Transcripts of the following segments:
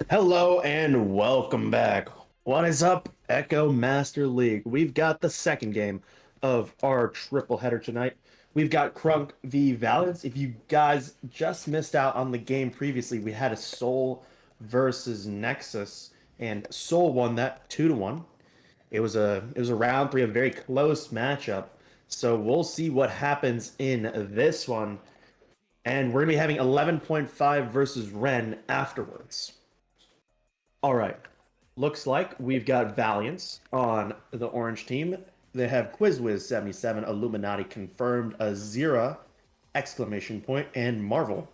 Hello and welcome back. What is up, Echo Master League? We've got the second game of our triple header tonight. We've got CRUNK v Valiants. If you guys just missed out on the game previously, we had a Soul versus Nexus, and Soul won that 2-1. It was a round three, a very close matchup. So we'll see what happens in this one. And we're gonna be having 11.5 versus Ren afterwards. All right. Looks like we've got Valiants on the orange team. They have QuizWiz77, Illuminati confirmed, Azira, exclamation point, and Marvel.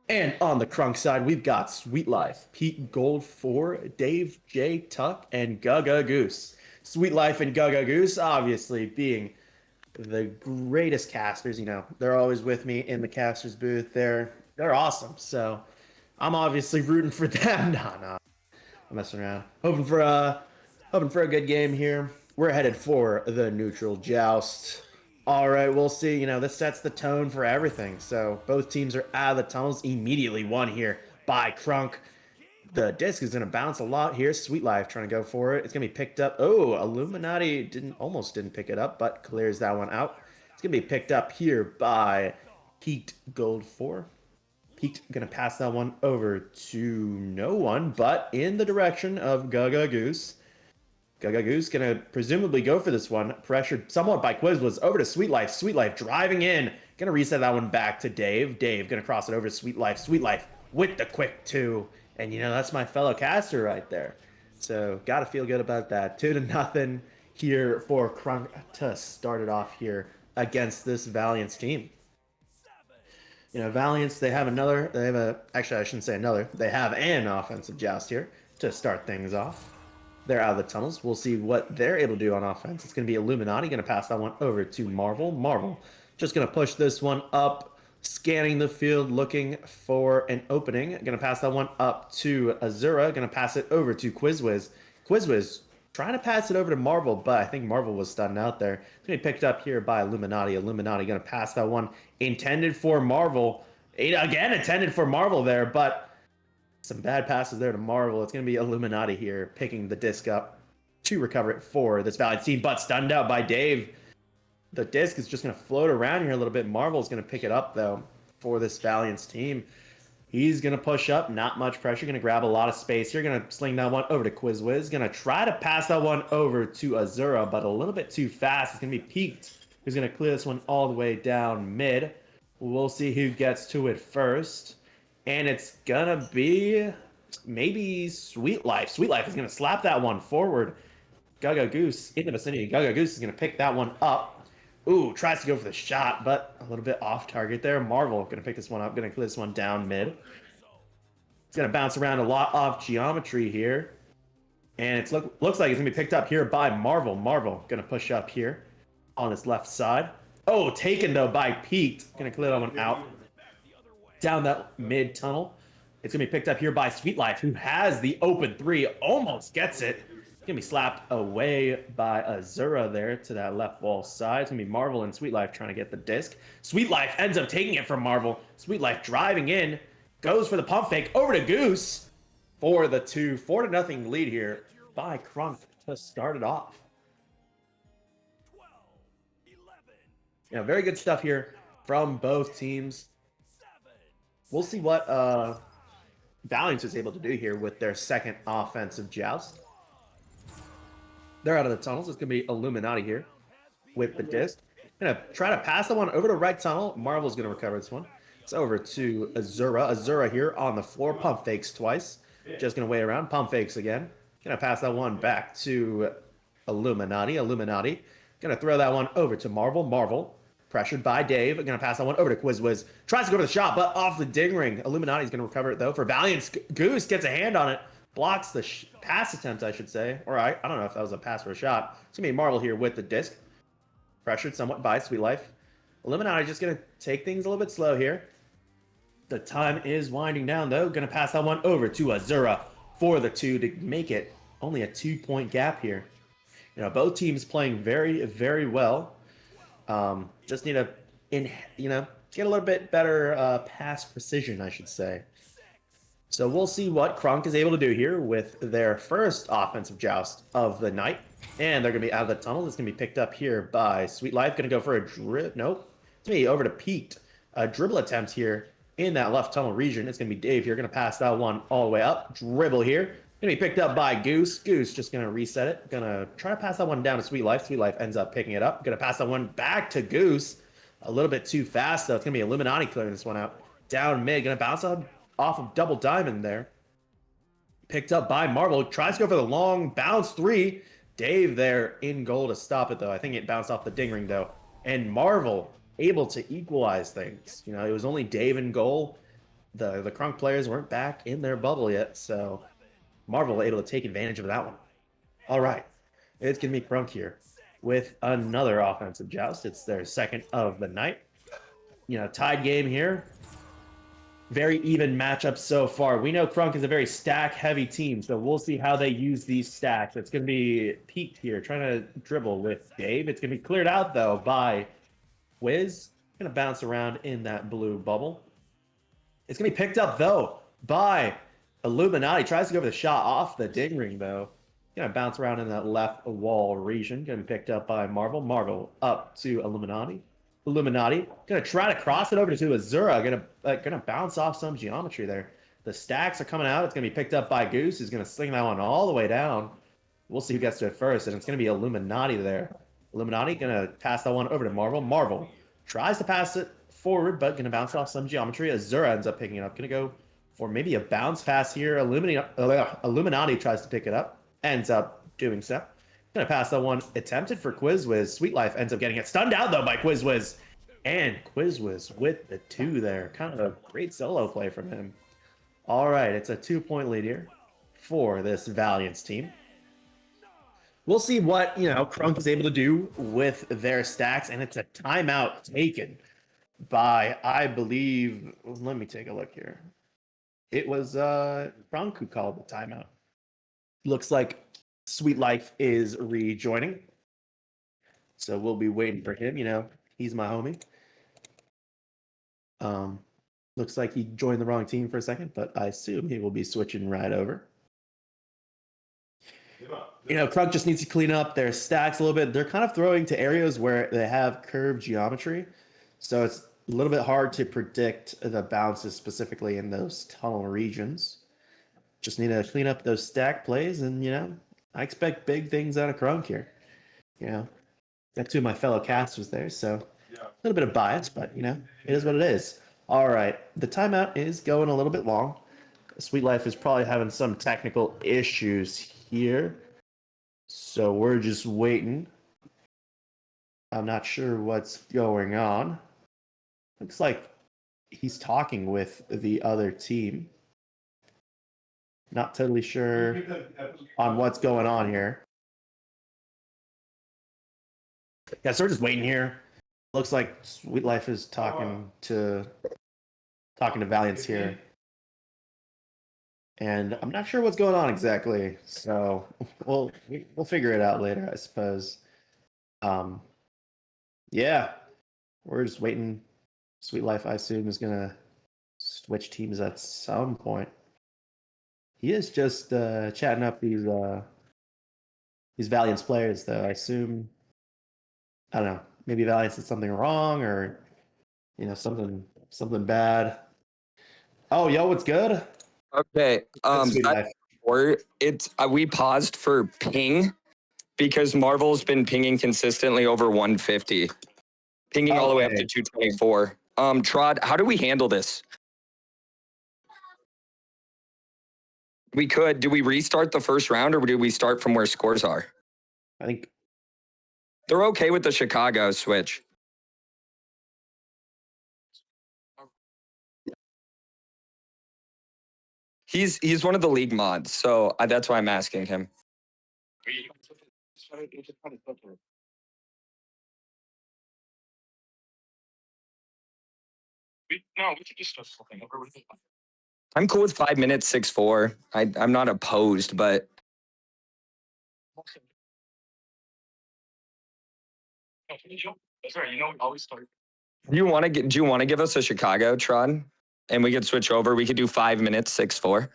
And on the Crunk side, we've got Sweet Life, Pete Gold 4, Dave J. Tuck, and Gaga Goose. Sweet Life and Gaga Goose, obviously being the greatest casters. They're always with me in the casters booth. They're awesome. So I'm obviously rooting for them. No, I'm messing around. Hoping for a good game here. We're headed for the neutral joust. All right, we'll see. This sets the tone for everything. So both teams are out of the tunnels immediately. Won here by Crunk. The disc is going to bounce a lot here. Sweet Life trying to go for it. It's going to be picked up. Oh, Illuminati almost didn't pick it up, but clears that one out. It's going to be picked up here by Pete Gold 4. Pete going to pass that one over to no one, but in the direction of Gaga Goose. Gaga Goose going to presumably go for this one. Pressured somewhat by QuizWiz over to Sweet Life. Sweet Life driving in. Going to reset that one back to Dave. Dave going to cross it over to Sweet Life. Sweet Life with the quick two. And that's my fellow caster right there. So got to feel good about that. 2-0 here for Crunk to start it off here against this Valiants team. Valiants, actually, I shouldn't say another. They have an offensive joust here to start things off. They're out of the tunnels. We'll see what they're able to do on offense. It's going to be Illuminati. Going to pass that one over to Marvel. Marvel just going to push this one up, scanning the field, looking for an opening. Going to pass that one up to Azura. Going to pass it over to QuizWiz. QuizWiz trying to pass it over to Marvel, but I think Marvel was stunned out there. It's going to be picked up here by Illuminati. Illuminati going to pass that one intended for Marvel. Again, intended for Marvel there, but some bad passes there to Marvel. It's going to be Illuminati here picking the disc up to recover it for this Valiant team, but stunned out by Dave. The disc is just going to float around here a little bit. Marvel's going to pick it up, though, for this Valiant's team. He's going to push up. Not much pressure. Going to grab a lot of space here. Going to sling that one over to QuizWiz. Going to try to pass that one over to Azura, but a little bit too fast. It's going to be Peaked, who's going to clear this one all the way down mid. We'll see who gets to it first. And it's going to be maybe Sweet Life. Sweet Life is going to slap that one forward. Gaga Goose in the vicinity. Gaga Goose is going to pick that one up. Ooh, tries to go for the shot, but a little bit off target there. Marvel going to pick this one up, going to clear this one down mid. It's going to bounce around a lot off geometry here. And it looks like it's going to be picked up here by Marvel. Marvel going to push up here on his left side. Oh, taken though by Pete. Going to clear that one out. Down that mid tunnel. It's going to be picked up here by Sweet Life, who has the open three. Almost gets it. Gonna be slapped away by Azura there to that left wall side. It's gonna be Marvel and Sweet Life trying to get the disc. Sweet Life ends up taking it from Marvel. Sweet Life driving in, goes for the pump fake over to Goose for the 4-0 lead here by Crunk to start it off. Very good stuff here from both teams. We'll see what Valiants is able to do here with their second offensive joust. They're out of the tunnels. It's going to be Illuminati here with the disc. Going to try to pass the one over to right tunnel. Marvel's going to recover this one. It's over to Azura. Azura here on the floor. Pump fakes twice. Just going to wait around. Pump fakes again. Going to pass that one back to Illuminati. Illuminati. Going to throw that one over to Marvel. Marvel. Pressured by Dave. Going to pass that one over to QuizWiz. Tries to go for the shot, but off the ding ring. Illuminati's going to recover it, though, for Valiant's. Goose gets a hand on it. Blocks the pass attempt, I should say. All right, I don't know if that was a pass or a shot. It's going to be Marvel here with the disc. Pressured somewhat by Sweet Life. Illuminati just going to take things a little bit slow here. The time is winding down, though. Going to pass that one over to Azura for the 2 to make it only a 2-point gap here. Both teams playing very, very well. Just need to, get a little bit better pass precision, I should say. So we'll see what CRUNK is able to do here with their first offensive joust of the night. And they're going to be out of the tunnel. It's going to be picked up here by Sweet Life. Going to go for a dribble. Nope. It's going to be over to Peaked. A dribble attempt here in that left tunnel region. It's going to be Dave here. Going to pass that one all the way up. Dribble here. Going to be picked up by Goose. Goose just going to reset it. Going to try to pass that one down to Sweet Life. Sweet Life ends up picking it up. Going to pass that one back to Goose. A little bit too fast, though. It's going to be Illuminati clearing this one out. Down mid. Going to bounce off of Double Diamond there. Picked up by Marvel. Tries to go for the long bounce three. Dave there in goal to stop it, though. I think it bounced off the ding ring, though. And Marvel able to equalize things. You know, it was only Dave in goal. The CRUNK players weren't back in their bubble yet, so Marvel able to take advantage of that one. All right. It's going to be CRUNK here with another offensive joust. It's their second of the night. You know, tied game here. Very even matchup so far. We know CRUNK is a very stack-heavy team, so we'll see how they use these stacks. It's going to be Peaked here, trying to dribble with Dave. It's going to be cleared out, though, by Wiz. Going to bounce around in that blue bubble. It's going to be picked up, though, by Illuminati. Tries to go for the shot off the ding ring, though. Going to bounce around in that left wall region. Going to be picked up by Marvel. Marvel up to Illuminati. Illuminati gonna try to cross it over to Azura. Gonna bounce off some geometry there. The stacks are coming out. It's gonna be picked up by Goose. Who's gonna sling that one all the way down. We'll see who gets to it first, and it's gonna be Illuminati there. Illuminati gonna pass that one over to Marvel. Marvel tries to pass it forward, but gonna bounce off some geometry. Azura ends up picking it up. Gonna go for maybe a bounce pass here. Illuminati tries to pick it up. Ends up doing so. Gonna pass that one attempted for QuizWiz. Sweet Life ends up getting it stunned out though by QuizWiz. And QuizWiz with the two there. Kind of a great solo play from him. All right, it's a 2-point lead here for this Valiants team. We'll see what, CRUNK is able to do with their stacks, and it's a timeout taken by, I believe, let me take a look here. It was CRUNK who called the timeout. Looks like Sweet Life is rejoining. So we'll be waiting for him. He's my homie. Looks like he joined the wrong team for a second, but I assume he will be switching right over. CRUNK just needs to clean up their stacks a little bit. They're kind of throwing to areas where they have curved geometry. So it's a little bit hard to predict the bounces specifically in those tunnel regions. Just need to clean up those stack plays, and I expect big things out of CRUNK here. Got two of my fellow casters there, so a little bit of bias, but it is what it is. All right, the timeout is going a little bit long. Sweet Life is probably having some technical issues here, so we're just waiting. I'm not sure what's going on. Looks like he's talking with the other team. Not totally sure on what's going on here. Yeah, so we're just waiting here. Looks like Sweet Life is talking to Valiants here. And I'm not sure what's going on exactly. So we'll figure it out later, I suppose. Yeah. We're just waiting. Sweet Life, I assume, is gonna switch teams at some point. He is just chatting up these Valiants players, though. I assume, I don't know, maybe Valiants did something wrong, or something bad. Oh, yo, what's good? Okay. We paused for ping because Marvel's been pinging consistently over 150, pinging all the way up to 224. Trod, how do we handle this? Do we restart the first round, or do we start from where scores are? I think they're okay with the Chicago switch. He's one of the league mods, so that's why I'm asking him. I'm cool with 5 minutes, 6-4. I'm not opposed, but do you want to give us a Chicago, Tron? and we could switch over. We could do 5 minutes, 6-4.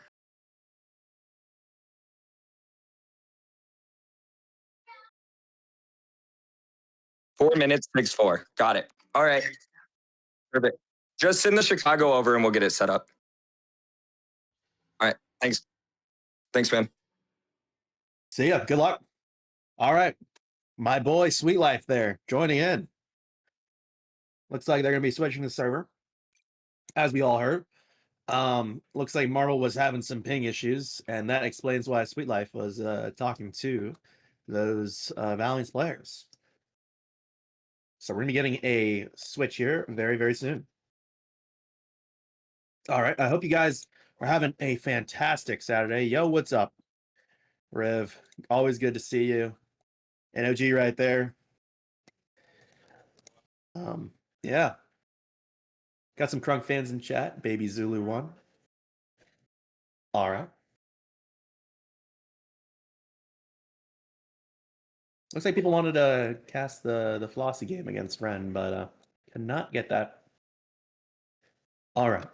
Four minutes, 6-4. Got it. All right. Perfect. Just send the Chicago over and we'll get it set up. All right. Thanks. Thanks, man. See ya. Good luck. All right. My boy Sweet Life there joining in. Looks like they're going to be switching the server, as we all heard. Looks like Marvel was having some ping issues, and that explains why Sweet Life was talking to those Valiants players. So we're going to be getting a switch here very, very soon. All right. I hope you guys are having a fantastic Saturday. Yo, what's up? Rev, always good to see you. NOG right there. Yeah. Got some CRUNK fans in chat. Baby Zulu 1. All right. Looks like people wanted to cast the Flossie game against Ren, but cannot get that. All right.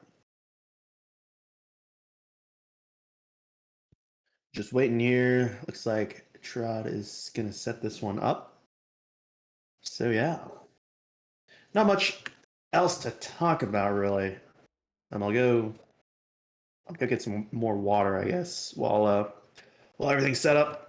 Just waiting here. Looks like Trod is going to set this one up. So, yeah. Not much else to talk about, really. I'll go get some more water, I guess, while everything's set up.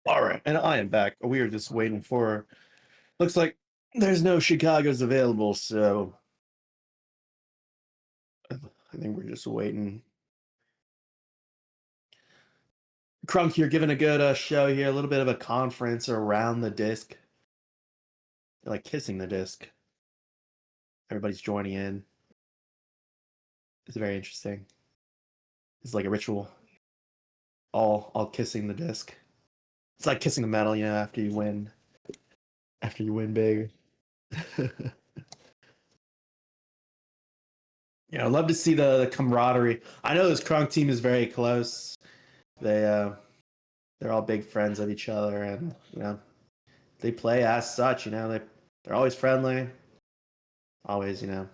All right, and I am back. We are just waiting for. Looks like there's no Chicago's available, so I think we're just waiting. CRUNK here, giving a good show here. A little bit of a conference around the disc, like kissing the disc. Everybody's joining in. It's very interesting. It's like a ritual. All kissing the disc. It's like kissing the metal, you know, after you win. After you win big. Yeah, I'd love to see the camaraderie. I know this CRUNK team is very close. They're all big friends of each other, and you know they play as such. You know they're always friendly. Always, you know,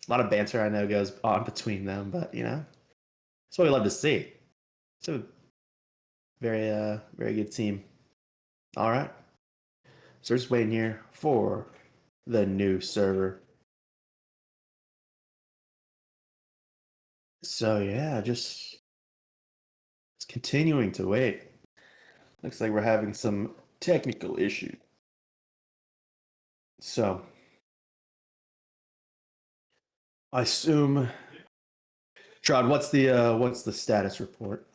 a lot of banter I know goes on between them, but you know that's what we love to see. It's a very good team. All right, so we're just waiting here for the new server. So yeah, just continuing to wait. Looks like we're having some technical issues. So I assume, Trod, what's the status report?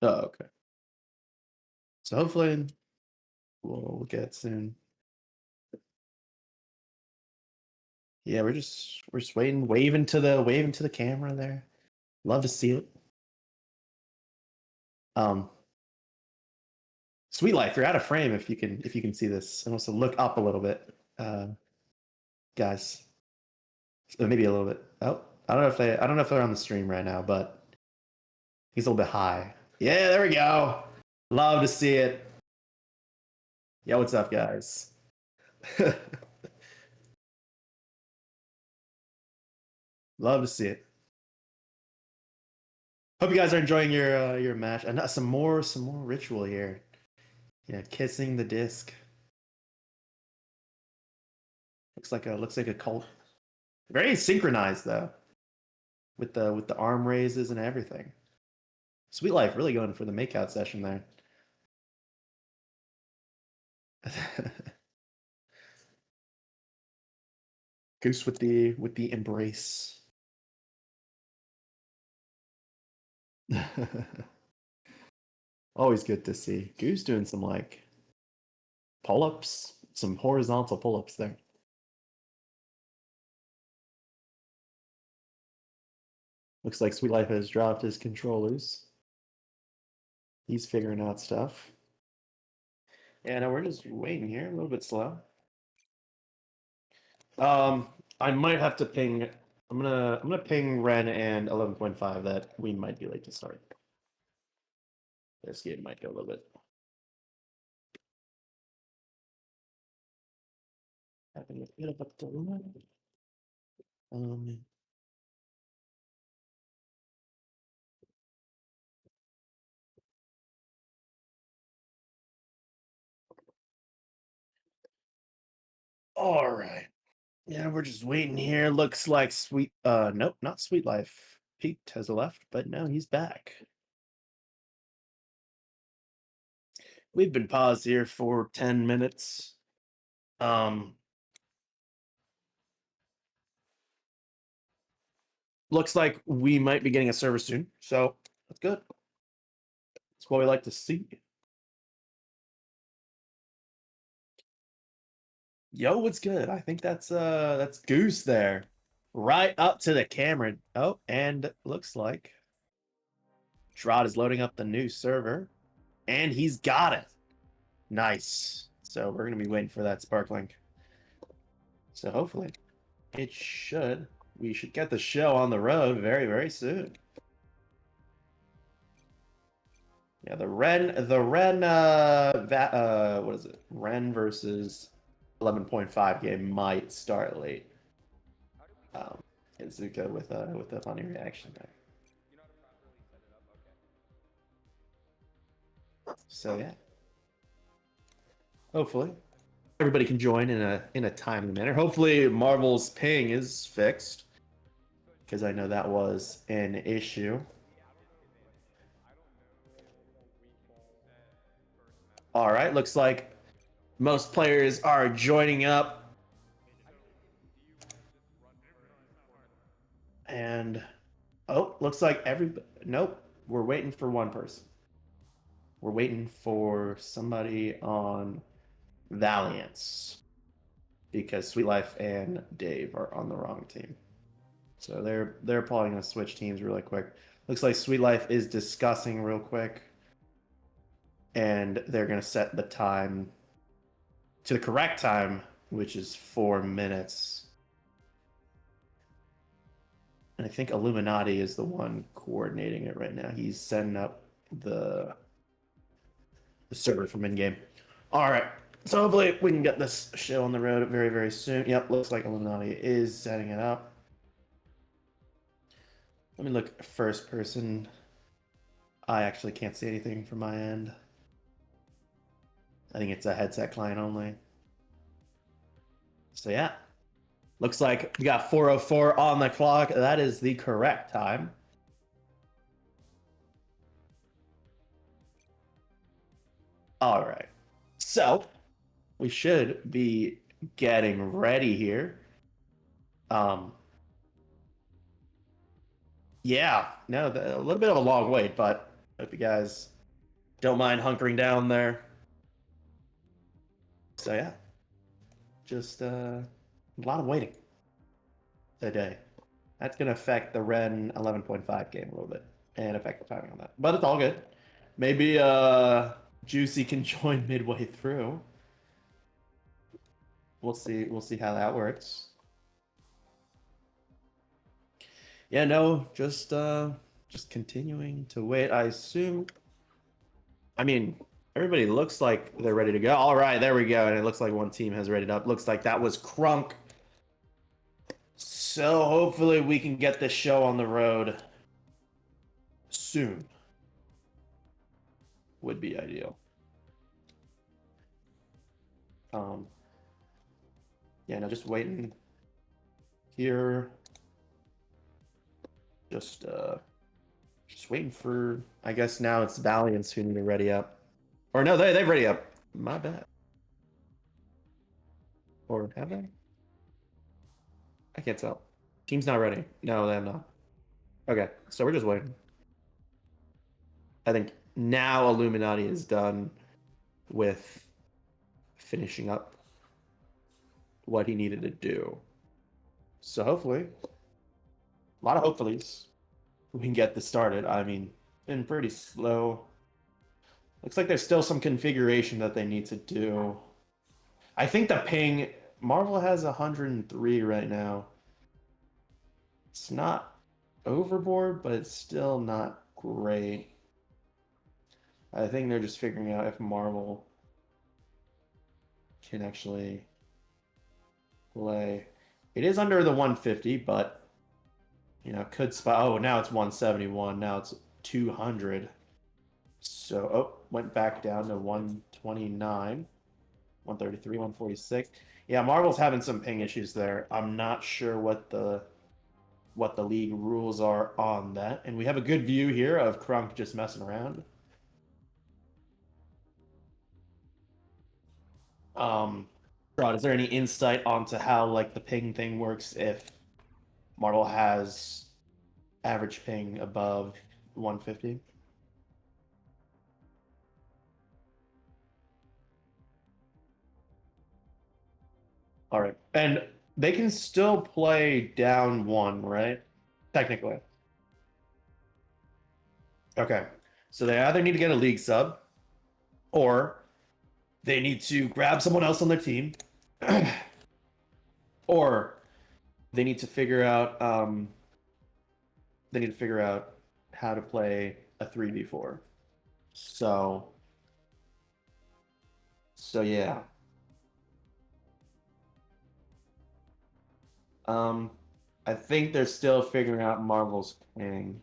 Oh, okay. So hopefully we'll get soon. Yeah, we're just waiting, waving to the camera there. Love to see it. Sweet Life, you're out of frame if you can see this. And also look up a little bit, guys. Maybe a little bit. Oh, I don't know if they're on the stream right now, but he's a little bit high. Yeah, there we go. Love to see it. Yeah, what's up, guys? Love to see it. Hope you guys are enjoying your match. And some more ritual here. Yeah, kissing the disc. Looks like a cult. Very synchronized though, with the arm raises and everything. Sweet Life really going for the makeout session there. Goose with the embrace. Always good to see. Goose doing some like pull-ups, some horizontal pull-ups there. Looks like Sweet Life has dropped his controllers. He's figuring out stuff. Yeah, no, we're just waiting here, a little bit slow. I might have to ping. I'm gonna ping Ren and 11.5 that we might be late to start. This game might go a little bit. Um, all right. Yeah, we're just waiting here. Looks like nope, not Sweet Life. Pete has left, but no, he's back. We've been paused here for 10 minutes. Looks like we might be getting a server soon, so that's good. That's what we like to see. Yo, what's good? I think that's Goose there. Right up to the camera. Oh, and looks like Trot is loading up the new server. And he's got it. Nice. So we're gonna be waiting for that spark link. So hopefully we should get the show on the road very, very soon. Yeah, the Ren what is it? Ren versus 11.5 game might start late. Izuka with a funny reaction there. So yeah. Hopefully everybody can join in a timely manner. Hopefully Marvel's ping is fixed, because I know that was an issue. All right, looks like most players are joining up. And oh, looks like nope, we're waiting for one person. We're waiting for somebody on Valiants, because Sweet Life and Dave are on the wrong team. So they're probably gonna switch teams really quick. Looks like Sweet Life is discussing real quick, and they're gonna set the time to the correct time, which is 4 minutes. And I think Illuminati is the one coordinating it right now. He's setting up the server from in-game. All right. So hopefully we can get this show on the road very, very soon. Yep, looks like Illuminati is setting it up. Let me look first person. I actually can't see anything from my end. I think it's a headset client only. So yeah. Looks like we got 4:04 on the clock. That is the correct time. All right. So we should be getting ready here. Yeah, no, a little bit of a long wait, but hope you guys Don't mind hunkering down there. So yeah, just a lot of waiting today. That's gonna affect the Ren 11.5 game a little bit and affect the timing on that, but it's all good. Maybe Juicy can join midway through. We'll see. We'll see how that works. Yeah, no, just continuing to wait. I assume. I mean, everybody looks like they're ready to go. All right, there we go. And it looks like one team has readied up. Looks like that was CRUNK. So hopefully we can get this show on the road soon. Would be ideal. Yeah, no, just waiting here. Just waiting for, I guess now it's Valiants who need to ready up. Or no, they've ready up. My bad. Or have they? I can't tell. Team's not ready. No, they have not. Okay, so we're just waiting. I think now Illuminati is done with finishing up what he needed to do. So hopefully, a lot of hopefullys, we can get this started. I mean, been pretty slow. Looks like there's still some configuration that they need to do. I think the ping, Marvel has 103 right now. It's not overboard, but it's still not great. I think they're just figuring out if Marvel can actually play. It is under the 150, but you know, could spot. Oh, now it's 171. Now it's 200. So, oh, went back down to 129, 133, 146. Yeah, Marvel's having some ping issues there. I'm not sure what the league rules are on that. And we have a good view here of CRUNK just messing around. Rod, is there any insight onto how like the ping thing works if Marvel has average ping above 150? All right. And they can still play down one, right? Technically. Okay. So they either need to get a league sub or they need to grab someone else on their team or they need to figure out how to play a 3v4. So yeah. I think they're still figuring out Marvel's ping.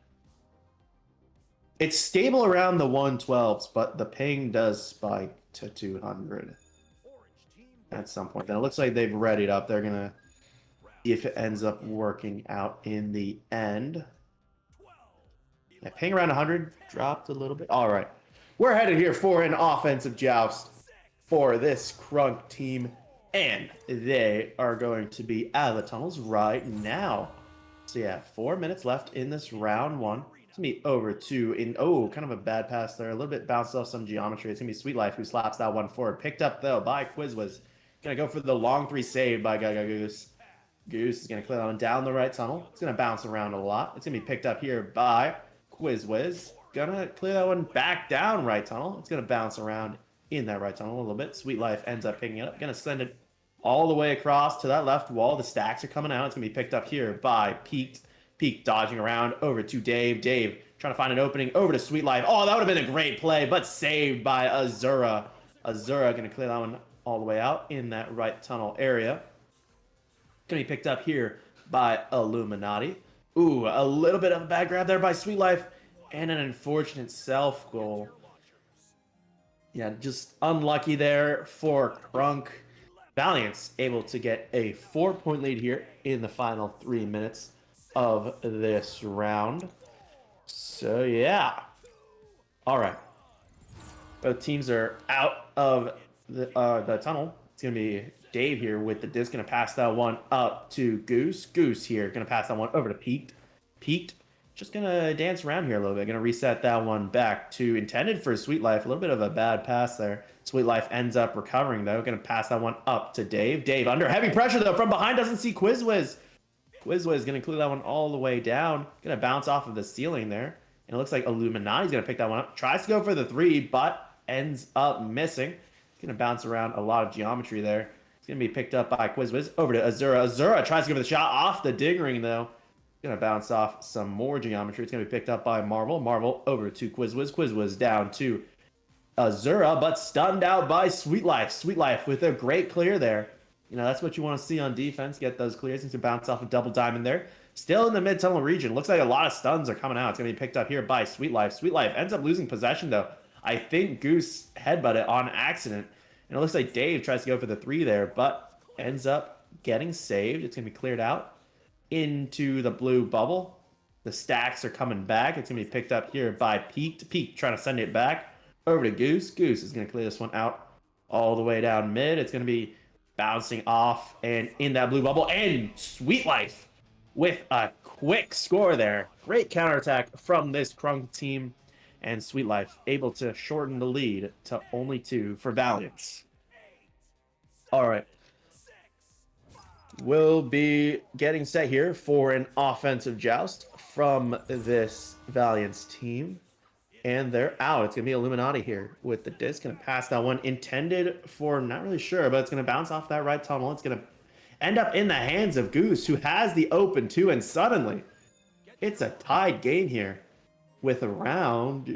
It's stable around the 112s, but the ping does spike to 200 at some point. Then it looks like they've readied up. They're gonna see if it ends up working out in the end. Yeah, ping around 100 dropped a little bit. All right, we're headed here for an offensive joust for this CRUNK team. And they are going to be out of the tunnels right now. So yeah, 4 minutes left in this round one. It's gonna be over to kind of a bad pass there. A little bit bounced off some geometry. It's gonna be Sweet Life who slaps that one forward. Picked up though by Quizwiz. Gonna go for the long three save by Goose. Goose is gonna clear that one down the right tunnel. It's gonna bounce around a lot. It's gonna be picked up here by Quizwiz. Gonna clear that one back down right tunnel. It's gonna bounce around in that right tunnel a little bit. Sweet Life ends up picking it up. Gonna send it all the way across to that left wall. The stacks are coming out. It's going to be picked up here by Peaked. Peaked dodging around over to Dave. Dave trying to find an opening over to Sweet Life. Oh, that would have been a great play, but saved by Azura. Azura going to clear that one all the way out in that right tunnel area. Going to be picked up here by Illuminati. Ooh, a little bit of a bad grab there by Sweet Life and an unfortunate self goal. Yeah, just unlucky there for CRUNK. Valiants able to get a 4-point lead here in the final 3 minutes of this round. So yeah. All right. Both teams are out of the tunnel. It's going to be Dave here with the disc. Going to pass that one up to Goose. Goose here. Going to pass that one over to Peaked. Peaked just gonna dance around here a little bit. Gonna reset that one back to intended for Sweet Life. A little bit of a bad pass there. Sweet Life ends up recovering though. Gonna pass that one up to Dave. Dave under heavy pressure though from behind, doesn't see Quizwiz. Quizwiz gonna clear that one all the way down. Gonna bounce off of the ceiling there. And it looks like Illuminati's gonna pick that one up. Tries to go for the 3, but ends up missing. Gonna bounce around a lot of geometry there. It's gonna be picked up by Quizwiz. Over to Azura. Azura tries to give it the shot off the dig ring though. Gonna bounce off some more geometry. It's gonna be picked up by Marvel. Marvel over to Quizwiz. Quizwiz down to Azura, but stunned out by Sweet Life. Sweet Life with a great clear there. You know, that's what you want to see on defense. Get those clears. Needs to bounce off a double diamond there. Still in the mid-tunnel region. Looks like a lot of stuns are coming out. It's going to be picked up here by Sweet Life. Sweet Life ends up losing possession, though. I think Goose headbutted on accident. And it looks like Dave tries to go for the 3 there, but ends up getting saved. It's going to be cleared out into the blue bubble. The stacks are coming back. It's going to be picked up here by Peak. Peak trying to send it back over to Goose. Goose is going to clear this one out all the way down mid. It's going to be bouncing off and in that blue bubble. And Sweet Life with a quick score there. Great counterattack from this CRUNK team. And Sweet Life able to shorten the lead to only 2 for Valiants. All right. We'll be getting set here for an offensive joust from this Valiants team. And they're out. It's going to be Illuminati here with the disc. Going to pass that one. Intended for, not really sure, but it's going to bounce off that right tunnel. It's going to end up in the hands of Goose, who has the open too. And suddenly, it's a tied game here with around,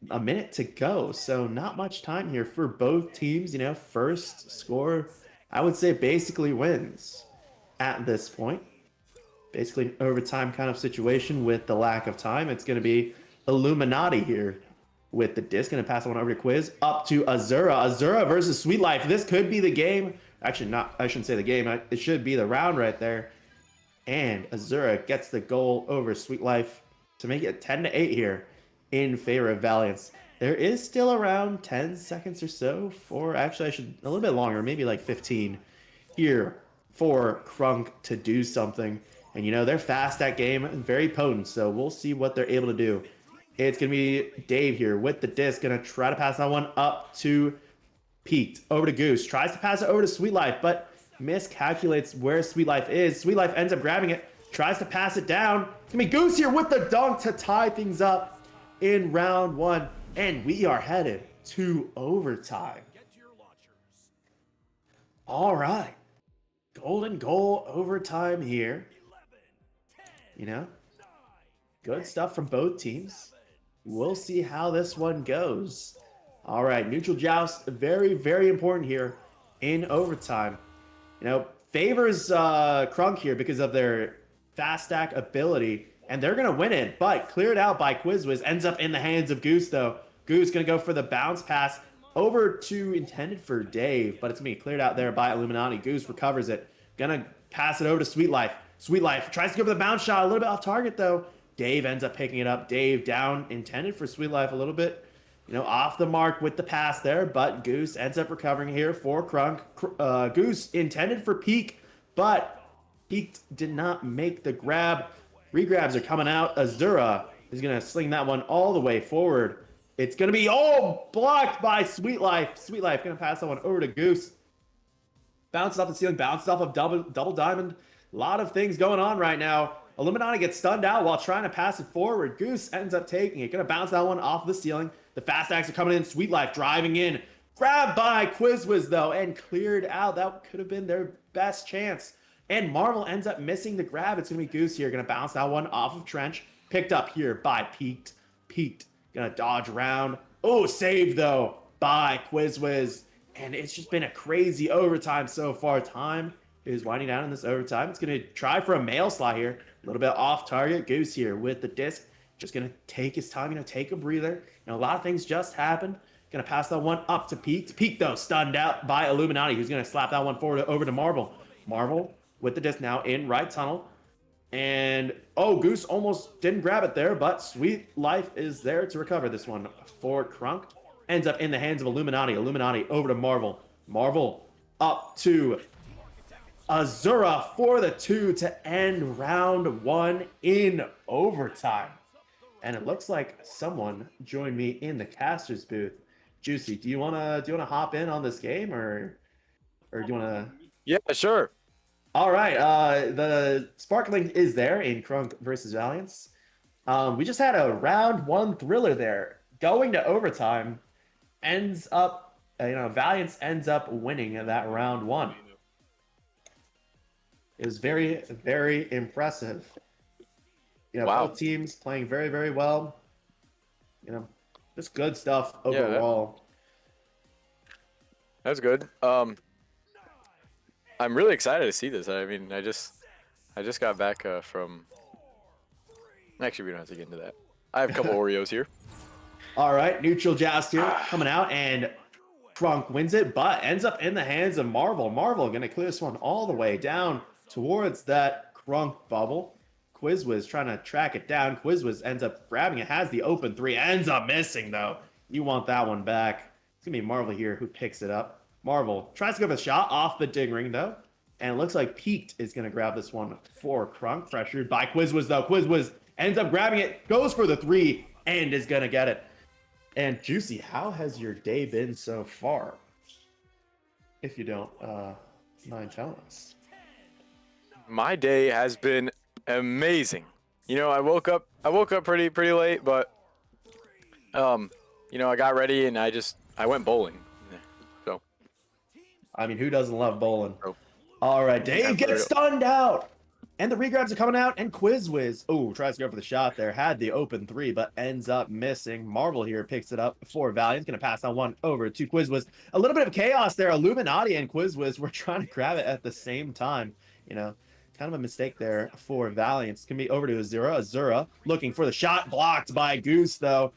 a minute to go. So not much time here for both teams. First score, I would say, basically wins at this point. Basically an overtime kind of situation with the lack of time. It's going to be Illuminati here with the disc. Going to pass the one over to Quiz. Up to Azura. Azura versus Sweet Life. This could be the game. Actually, not. I shouldn't say the game. It should be the round right there. And Azura gets the goal over Sweet Life to make it 10-8 here in favor of Valiants. There is still around 10 seconds or so for, actually, a little bit longer, maybe like 15 here for CRUNK to do something. And, they're fast at game and very potent, so we'll see what they're able to do. It's going to be Dave here with the disc. Going to try to pass that one up to Pete. Over to Goose. Tries to pass it over to Sweet Life, but miscalculates where Sweet Life is. Sweet Life ends up grabbing it. Tries to pass it down. It's going to be Goose here with the dunk to tie things up in round 1. And we are headed to overtime. All right. Golden goal overtime here. Good stuff from both teams. We'll see how this one goes. All right, neutral joust, very, very important here in overtime. Favors CRUNK here because of their fast stack ability, and they're gonna win it. But cleared out by Quizwiz, ends up in the hands of Goose though. Goose gonna go for the bounce pass over to intended for Dave, but it's gonna be cleared out there by Illuminati. Goose recovers it, gonna pass it over to Sweet Life. Sweet Life tries to go for the bounce shot, a little bit off target though. Dave ends up picking it up. Dave down, intended for Sweet Life a little bit, off the mark with the pass there, but Goose ends up recovering here for CRUNK. Goose intended for Peak, but Peak did not make the grab. Regrabs are coming out. Azura is going to sling that one all the way forward. It's going to be, blocked by Sweet Life. Sweet Life going to pass that one over to Goose. Bounces off the ceiling, bounces off of double diamond. A lot of things going on right now. Illuminati gets stunned out while trying to pass it forward. Goose ends up taking it. Going to bounce that one off the ceiling. The fast stacks are coming in. Sweet Life driving in. Grabbed by Quizwiz, though, and cleared out. That could have been their best chance. And Marvel ends up missing the grab. It's going to be Goose here. Going to bounce that one off of Trench. Picked up here by Peaked. Peaked. Going to dodge around. Saved, though, by Quizwiz. And it's just been a crazy overtime so far. Time is winding down in this overtime. It's going to try for a mail slot here. A little bit off target. Goose here with the disc. Just going to take his time, take a breather. A lot of things just happened. Going to pass that one up to Peak. Peak, though, stunned out by Illuminati, who's going to slap that one forward over to Marvel. Marvel with the disc now in right tunnel. And, Goose almost didn't grab it there, but Sweet Life is there to recover this one for CRUNK. Ends up in the hands of Illuminati. Illuminati over to Marvel. Marvel up to Azura for the 2 to end round 1 in overtime. And it looks like someone joined me in the caster's booth. Juicy, do you wanna hop in on this game, or do you wanna? Yeah, sure. All right, the sparkling is there in CRUNK versus Valiants. We just had a round 1 thriller there, going to overtime. Ends up, Valiants ends up winning that round 1. It was very, very impressive. Wow. Both teams playing very, very well. Just good stuff overall. That's good. I'm really excited to see this. I mean, I just got back from. Actually, we don't have to get into that. I have a couple Oreos here. All right, neutral joust here coming out, and CRUNK wins it, but ends up in the hands of Marvel. Marvel going to clear this one all the way down towards that CRUNK bubble. Quizwiz trying to track it down. Quizwiz ends up grabbing it, has the open 3, ends up missing though. You want that one back. It's going to be Marvel here who picks it up. Marvel tries to go for the shot off the ding ring though. And it looks like Peaked is going to grab this one for CRUNK. Pressured by Quizwiz though. Quizwiz ends up grabbing it, goes for the 3, and is going to get it. And Juicy, how has your day been so far? If you don't mind telling us. My day has been amazing. I woke up pretty late, but I got ready and I went bowling. So I mean, who doesn't love bowling? Oh. All right, Dave Yeah, gets stunned out. And the regrabs are coming out, and Quizwiz, tries to go for the shot there. Had the open 3, but ends up missing. Marvel here picks it up for Valiant. Going to pass on one over to Quizwiz. A little bit of chaos there. Illuminati and Quizwiz were trying to grab it at the same time. Kind of a mistake there for Valiant. It's going to be over to Azura. Azura looking for the shot. Blocked by Goose, though.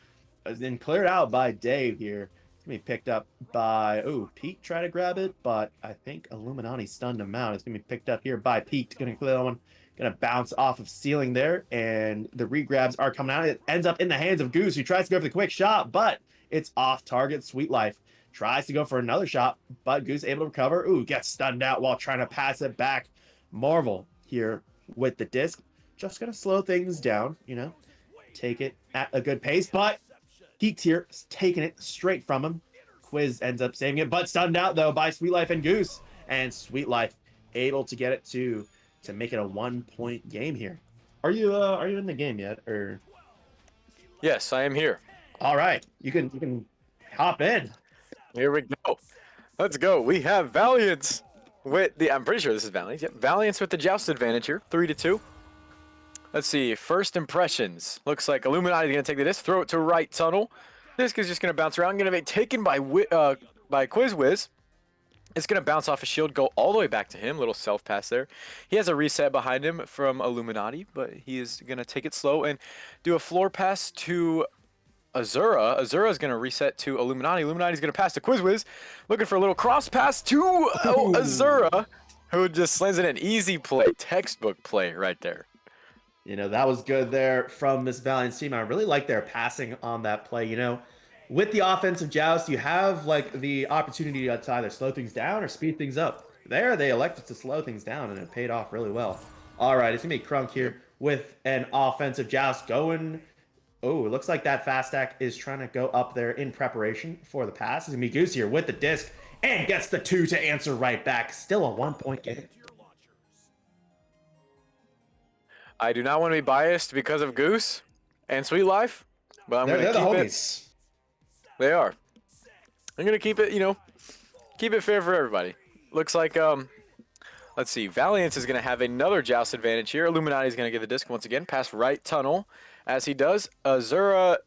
Then cleared out by Dave here. It's going to be picked up by... Pete tried to grab it, but I think Illuminati stunned him out. It's going to be picked up here by Pete. Going to clear that one. Going to bounce off of ceiling there, and the regrabs are coming out. It ends up in the hands of Goose, who tries to go for the quick shot, but it's off target. Sweet Life tries to go for another shot, but Goose able to recover. Gets stunned out while trying to pass it back. Marvel here with the disc. Just going to slow things down, take it at a good pace, but Peaked here, taking it straight from him. Quiz ends up saving it, but stunned out, though, by Sweet Life and Goose. And Sweet Life able to get it to make it a 1-point game here. Are you in the game yet, or? Yes, I am here. All right, you can hop in. Here we go. Let's go. We have Valiants with the. I'm pretty sure this is Valiants. Yep, Valiants with the joust advantage here, 3-2. Let's see. First impressions. Looks like Illuminati is gonna take the disc, throw it to right tunnel. Disc is just gonna bounce around. Gonna be taken by Quizwiz. It's going to bounce off a shield, go all the way back to him. Little self-pass there. He has a reset behind him from Illuminati, but he is going to take it slow and do a floor pass to Azura. Azura is going to reset to Illuminati. Illuminati is going to pass to Quizwiz. Looking for a little cross pass to Azura, who just slams in an easy play. Textbook play right there. That was good there from this Valiant team. I really like their passing on that play. With the offensive joust, you have the opportunity to either slow things down or speed things up. There, they elected to slow things down, and it paid off really well. All right, it's gonna be CRUNK here with an offensive joust going. It looks like that fast stack is trying to go up there in preparation for the pass. It's gonna be Goose here with the disc and gets the 2 to answer right back. Still a 1-point game. I do not want to be biased because of Goose and Sweet Life, but I'm going to keep the it. homies. They are. I'm gonna keep it, keep it fair for everybody. Looks like, let's see, Valiance is gonna have another joust advantage here. Illuminati is gonna get the disc once again, past right tunnel. As he does, Azura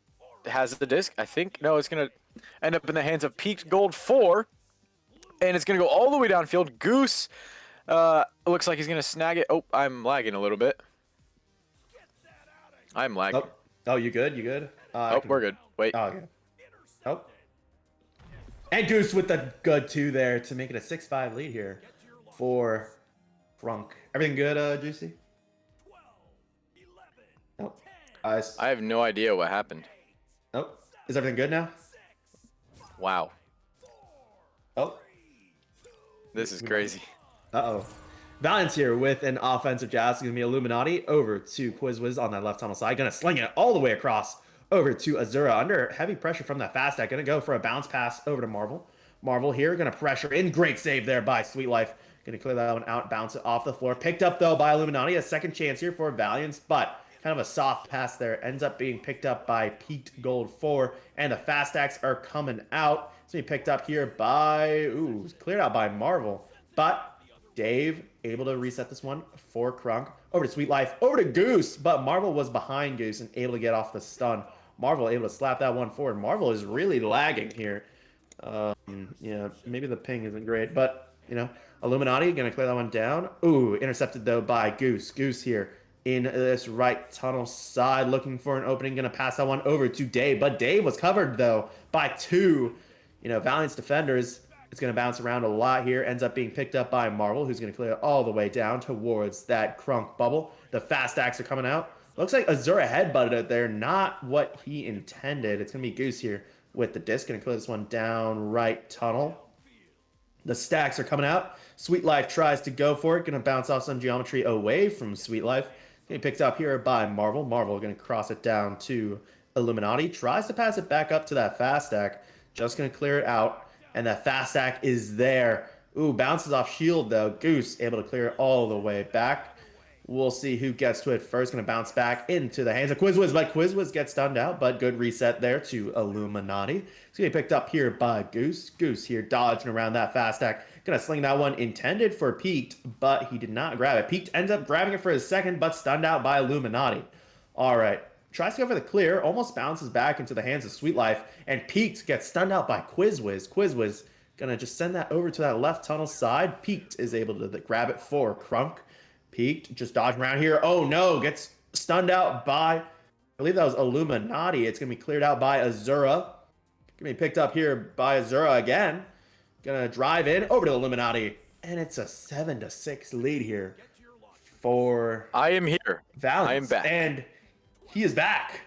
has the disc. I think no, it's gonna end up in the hands of Peaked Gold 4, and it's gonna go all the way downfield. Goose, looks like he's gonna snag it. Oh, I'm lagging a little bit. I'm lagging. Oh, you good? You good? We're good. Wait. Oh, okay. Oh. And Goose with the good 2 there to make it a 6-5 lead here for CRUNK. Everything good, Juicy? Nope. I have no idea what happened. Nope. Is everything good now? Wow. Oh. This is crazy. Uh-oh. Valiants here with an offensive joust. It's going to be Illuminati over to Quizwiz on that left tunnel side. Going to sling it all the way across over to Azura under heavy pressure from that fast deck. Going to go for a bounce pass over to Marvel. Marvel here going to pressure in. Great save there by Sweet Life. Going to clear that one out, bounce it off the floor. Picked up though by Illuminati. A second chance here for Valiants, but kind of a soft pass there. Ends up being picked up by Peaked Gold 4. And the fast stacks are coming out. It's going to be picked up here by, cleared out by Marvel. But Dave able to reset this one for CRUNK. Over to Sweet Life, over to Goose, but Marvel was behind Goose and able to get off the stun. Marvel able to slap that one forward. Marvel is really lagging here. Yeah, maybe the ping isn't great, but, you know, Illuminati going to clear that one down. Ooh, intercepted, though, by Goose. Goose here in this right tunnel side, looking for an opening. Going to pass that one over to Dave, but Dave was covered, though, by two, Valiant's defenders. It's going to bounce around a lot here. Ends up being picked up by Marvel, who's going to clear it all the way down towards that CRUNK bubble. The fast stacks are coming out. Looks like Azura headbutted it there. Not what he intended. It's going to be Goose here with the disc. Going to clear this one down right tunnel. The stacks are coming out. Sweet Life tries to go for it. Going to bounce off some geometry away from Sweet Life. Getting picked up here by Marvel. Marvel going to cross it down to Illuminati. Tries to pass it back up to that fast stack. Just going to clear it out. And that fast stack is there. Ooh, bounces off shield, though. Goose able to clear it all the way back. We'll see who gets to it first. Going to bounce back into the hands of Quizwiz, but Quizwiz gets stunned out, but good reset there to Illuminati. It's going to be picked up here by Goose. Goose here dodging around that fast stack. Going to sling that one intended for Peaked, but he did not grab it. Peaked ends up grabbing it for his second, but stunned out by Illuminati. All right. Tries to go for the clear, almost bounces back into the hands of Sweet Life, and Peaked gets stunned out by Quizwiz. Quizwiz gonna just send that over to that left tunnel side. Peaked is able to grab it for CRUNK. Peaked just dodging around here. Oh no, gets stunned out by, I believe that was Illuminati. It's gonna be cleared out by Azura. Gonna be picked up here by Azura again. Gonna drive in over to Illuminati, and it's a 7-6 lead here for I am here. Valiants. I am back. And he is back.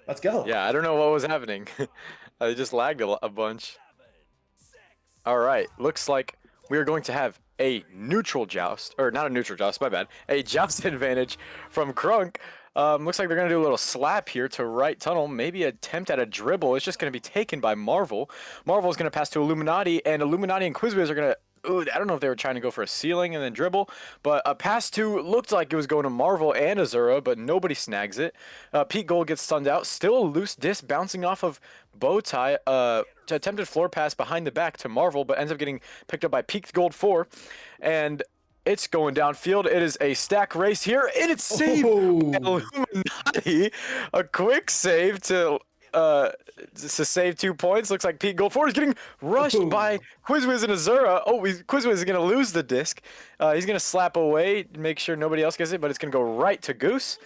Let's go. Yeah, I don't know what was happening. I just lagged a bunch. All right, looks like we are going to have a neutral joust, or not a neutral joust, my bad. A joust advantage from CRUNK. Looks like they're going to do a little slap here to right tunnel. Maybe attempt at a dribble. It's just going to be taken by Marvel. Marvel is going to pass to Illuminati, and Illuminati and Quizwiz are going to... Ooh, I don't know if they were trying to go for a ceiling and then dribble, but a pass to looked like it was going to Marvel and Azura, but nobody snags it. Pete Gold gets stunned out. Still a loose disc bouncing off of Bowtie. Attempted floor pass behind the back to Marvel, but ends up getting picked up by Peaked Gold 4. And it's going downfield. It is a stack race here, and it's saved by Illuminati. A quick save to save 2 points. Looks like Pete Gold 4 is getting rushed by Quizwiz and Azura. Oh, Quizwiz is going to lose the disc. He's going to slap away, make sure nobody else gets it, but it's going to go right to Goose.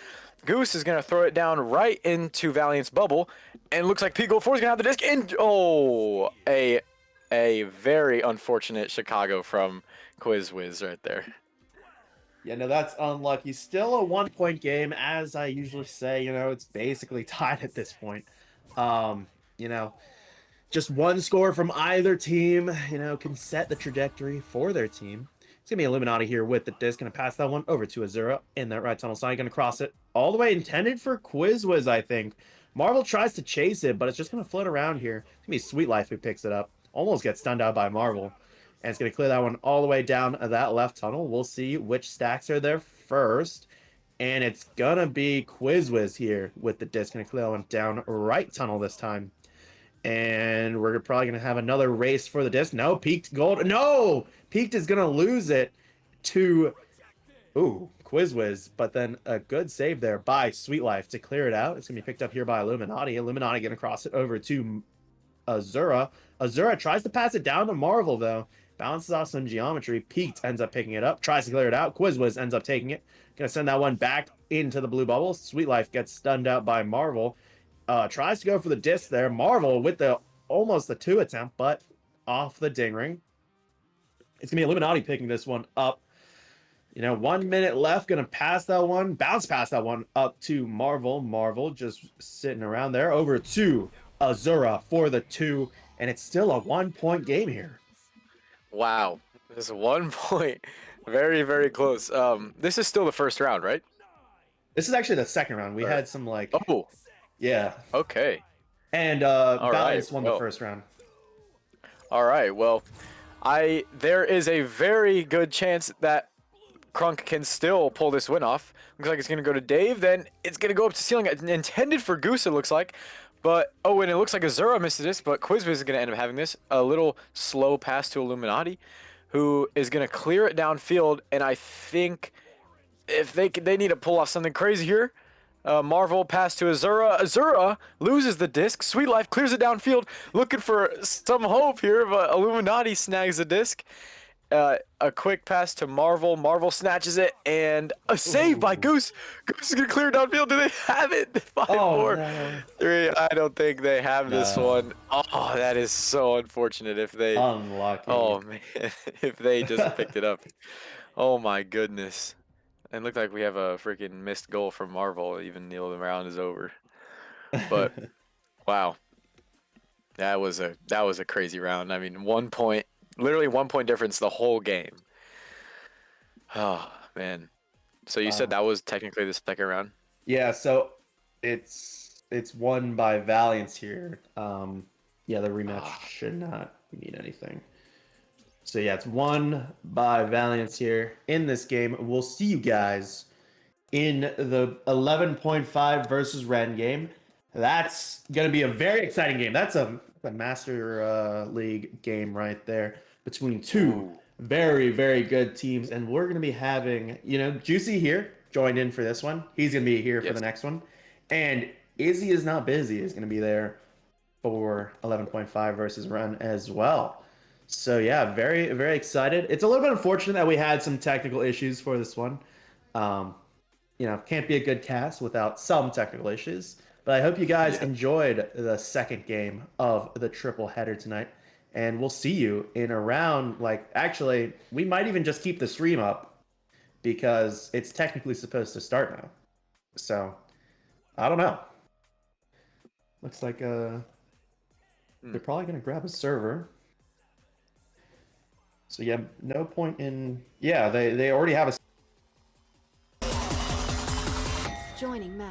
Goose is going to throw it down right into Valiant's bubble, and it looks like Pete Gold 4 is going to have the disc. And oh, a very unfortunate Chicago from Quizwiz right there. Yeah, no, that's unlucky. Still a 1-point game, as I usually say. It's basically tied at this point. Just one score from either team, can set the trajectory for their team. It's going to be Illuminati here with the disc. Going to pass that one over to Azura in that right tunnel side. Going to cross it all the way, intended for Quizwiz, I think. Marvel tries to chase it, but it's just going to float around here. It's going to be Sweet Life who picks it up. Almost gets stunned out by Marvel. And it's going to clear that one all the way down that left tunnel. We'll see which stacks are there first. And it's going to be Quizwiz here with the disc. Going to clear that one down right tunnel this time. And we're probably going to have another race for the disc. No, Peaked Gold. No! Peaked is going to lose it to, Quizwiz. But then a good save there by Sweet Life to clear it out. It's going to be picked up here by Illuminati. Illuminati going to cross it over to Azura. Azura tries to pass it down to Marvel, though. Bounces off some geometry. Peaked ends up picking it up. Tries to clear it out. Quizwiz ends up taking it. Going to send that one back into the blue bubble. Sweet Life gets stunned out by Marvel. Tries to go for the disc there. Marvel with almost the 2 attempt, but off the ding ring. It's going to be Illuminati picking this one up. 1 minute left. Going to pass that one. Bounce past that one up to Marvel. Marvel just sitting around there. Over to Azura for the 2. And it's still a 1-point game here. Wow. This 1 point Very, very close. This is still the first round, right? This is actually the second round. We Or- had some like, Oh, yeah, okay. and All right. Valiants won the Well, first round. all right. Well, there is a very good chance that CRUNK can still pull this win off. Looks like it's going to go to Dave. Then it's going to go up to ceiling. It's intended for Goose, it looks like. But, oh, and it looks like Azura missed this, but Quizbiz is going to end up having this. A little slow pass to Illuminati, who is going to clear it downfield. And I think if they need to pull off something crazy here. Marvel pass to Azura. Azura loses the disc. Sweet Life clears it downfield, looking for some hope here, but Illuminati snags the disc. A quick pass to Marvel. Marvel snatches it, and a save by Goose. Goose is gonna clear downfield. Do they have it? 5, 4, no. 3. I don't think they have this No. one. Oh, that is so unfortunate. If they, Unlucky. oh man, if they just picked it up. Oh my goodness. And looked like we have a freaking missed goal from Marvel, even though the round is over. But wow, that was a crazy round. I mean, 1 point, literally 1 point difference the whole game. Oh man. So you said that was technically the second round? Yeah, so it's won by Valiants here. Yeah, the rematch should not mean anything. So yeah, it's won by Valiants here in this game. We'll see you guys in the 11.5 versus Ren game. That's gonna be a very exciting game. That's a Master League game right there between two very, very good teams, and we're gonna be having, Juicy here joined in for this one. He's gonna be here for the next one, and Izzy is not busy is gonna be there for 11.5 versus Run as well. So yeah, very, very excited. It's a little bit unfortunate that we had some technical issues for this one. Can't be a good cast without some technical issues. But I hope you guys enjoyed the second game of the triple header tonight. And we'll see you in around, actually, we might even just keep the stream up because it's technically supposed to start now. So, I don't know. Looks like they're probably going to grab a server. So yeah, no point in... Yeah, they already have a... Joining match.